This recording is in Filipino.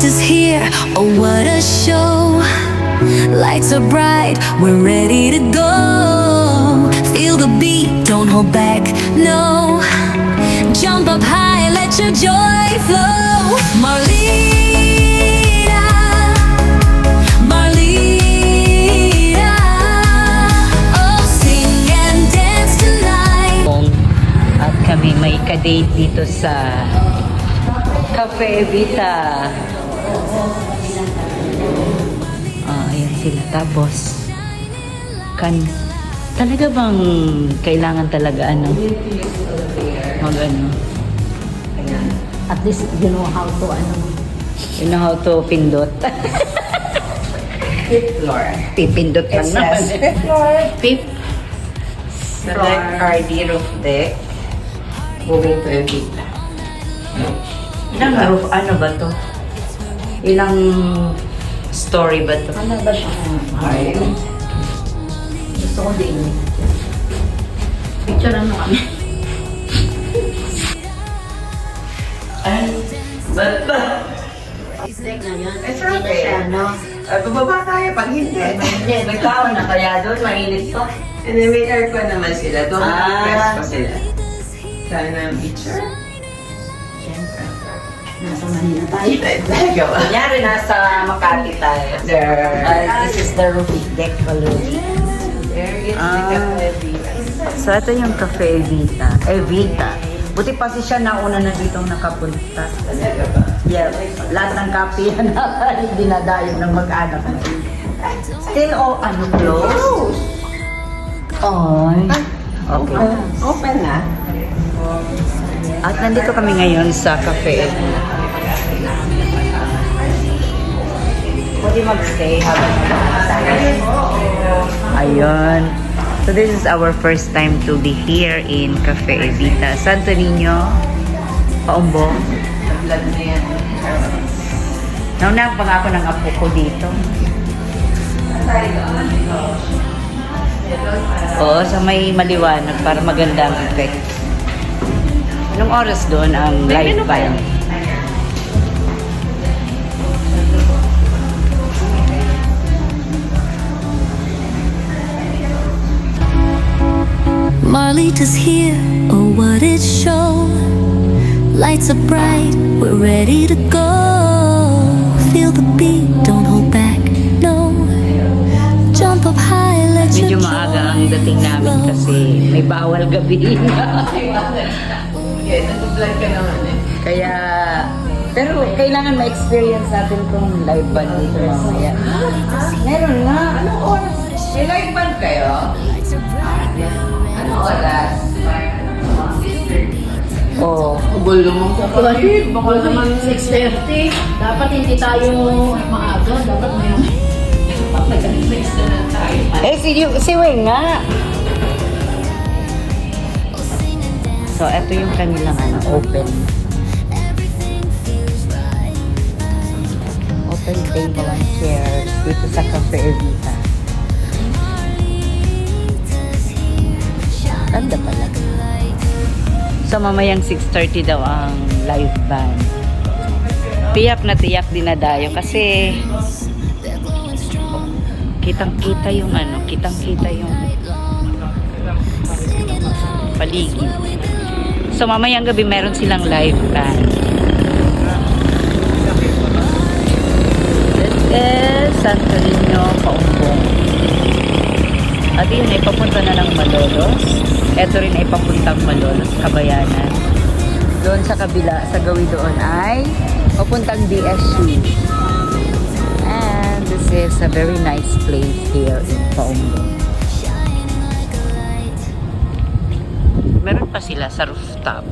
Marlita's here, oh what a show. Lights are bright, we're ready to go. Feel the beat, don't hold back, no. Jump up high, let your joy flow. Marlita, Marlita, oh sing and dance tonight. At kami may kadate dito sa Cafe Vita. Ayan sila. Tapos, talaga bang kailangan talaga mag-ano? At least you know how to You know how to pindot? Fifth floor. Pipindot It lang naman. says fifth floor. Fifth Select RD roof deck. Moving to Evita. Ilang roof, ano ba to? Ilang story ba to? Ano ba siya? Gusto ko din. Picture ano kami. Ay, ba't ba? Deck na yan. It's Hindi na okay. siya, no? Bababa tayo pag hindi. Hindi. Nagkaon na kaya doon, mainit to. And then may aircon naman sila. Doon press Ah. pa sila. Sana ng picture. Siyempre. Nasa Manila tayo. Nagawa. Kunyari, nasa Makati tayo. This is the roof deck already. There is the Ah. Cafe Evita. So, ito yung Cafe Evita. Evita. Buti pa si siya nauna na dito nakapunta. Talaga ba? Yeah, lahat ng kape na dinadayo ng mag-anak na. Still, close? Ay. Okay. Open na. At nandito kami ngayon sa cafe. Pwede mag-stay habang mag-stay. Ayun. So this is our first time to be here in Cafe Evita. Santo Niño, Paumbong. Vlog na yan. Nauna pa nga ako ng apo ko dito. Oo, sa may maliwanag para maganda ang effect. Anong oras doon ang live band? Marlita's here, oh what it show. Lights are bright, we're ready to go. Feel the beat, don't hold back, no. Jump up high, let your Medyo maaga ang dating namin kasi may bawal gabi. Okay, nag-vlog ka naman eh. Kaya, pero kailangan ma-experience natin kung live band dito mamaya. Meron nga. Anong oras? May live band kayo? Anong oras? Oo. Gulo mong kapatid. Baka naman 6:30. Dapat hindi tayo maaga. Dapat may mag-mix na lang tayo. Si Weng nga. So, ito yung kanilang open. Open table and chairs dito sa Cafe Evita. Ganda pala. So, mamayang 6:30 daw ang live band. Tiyak na tiyak dinadayo kasi kitang-kita yung kitang-kita yung paligid. So, mamayang gabi meron silang live band. This is Santo Niño, Paumbong. At yun ay papunta na ng Malolos. Ito rin ay papuntang Malolos, Kabayanan. Doon sa kabila, sa gawi doon ay papuntang DSU. And this is a very nice place here in Paumbong. Meron pa sila sa rooftop.